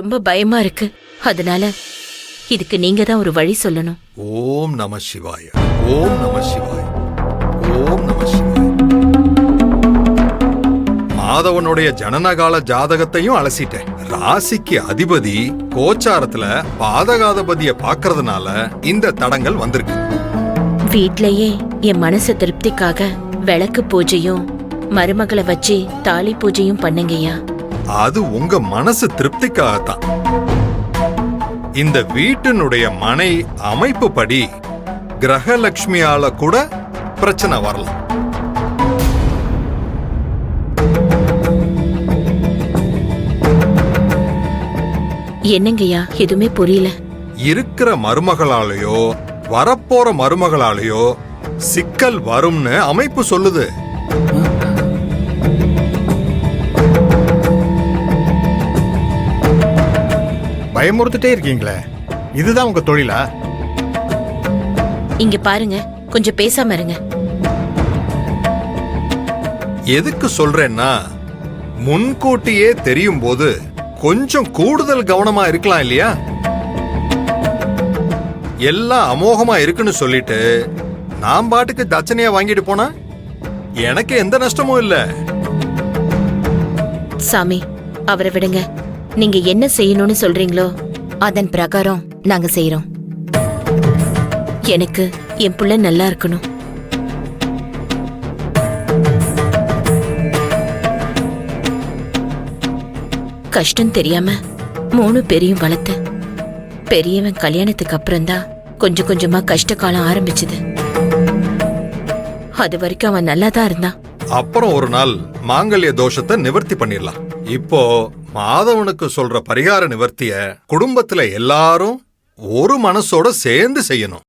ரொம்ப பயமா இருக்கு. அதனால இதுக்கு நீங்க தான் ஒரு வழி சொல்லணும். ஓம் நம சிவாய, ஓம் நம சிவாய, ஓம் நம சிவாய. மாதவனுடைய ஜனனகால ஜாதகத்தையும் அலசிட்டேன். ராசிக்கு அதிபதி கோச்சாரத்துல பாதகாதிபதிய பாக்குறதுனால இந்த தடங்கள் வந்திருக்கு. வீட்லயே என் மனசு திருப்திக்காக விளக்கு பூஜையும் மருமகளை வச்சு தாலி பூஜையும் பண்ணுங்கய்யா. அது உங்க மனசு திருப்திக்காகத்தான். இந்த வீட்டினுடைய மனை அமைப்பு படி கிரகலட்சுமியால கூட பிரச்சனை வரலாம். என்னங்கய்யா எதுவுமே புரியல. இருக்கிற மருமகளாலேயோ வரப்போற மருமகளாலேயோ சிக்கல் வரும்னு அமைப்பு சொல்லுது. பயமுறுத்துட்டே இருக்கீங்களே, இதுதான் உங்க தொழிலா? இங்க பாருங்க, கொஞ்சம் பேசாம இருங்க. எதுக்கு சொல்றேன்னா, முன்கூட்டியே தெரியும் போது கொஞ்சம் கூடுதல் கவனமா இருக்கலாம் இல்லையா? எல்லாம் அமோகமா இருக்குன்னு சொல்லிட்டு நான் பாட்டுக்கு தட்சணையா வாங்கிட்டு போனா எனக்கு எந்த நஷ்டமும் இல்ல. சாமி, அவரை விடுங்க. நீங்க என்ன செய்யணும்னு சொல்றீங்களோ அதன் பிரகாரம் நாங்க செய்யறோம். எனக்கு என் புள்ள நல்லா இருக்கணும். கஷ்டம் தெரியாம 3 பேரையும் வளர்த்த பெரியவன் கல்யாணத்துக்கு அப்புறம்தான் கொஞ்சம் கொஞ்சமா கஷ்ட காலம் ஆரம்பிச்சது. அது வரைக்கும் அவன் நல்லா தான் இருந்தான். அப்புறம் ஒரு நாள் மாங்கல்ய தோஷத்தை நிவர்த்தி பண்ணிடலாம். இப்போ மாதவனுக்கு சொல்ற பரிகார நிவர்த்திய குடும்பத்துல எல்லாரும் ஒரு மனசோட சேர்ந்து செய்யணும்.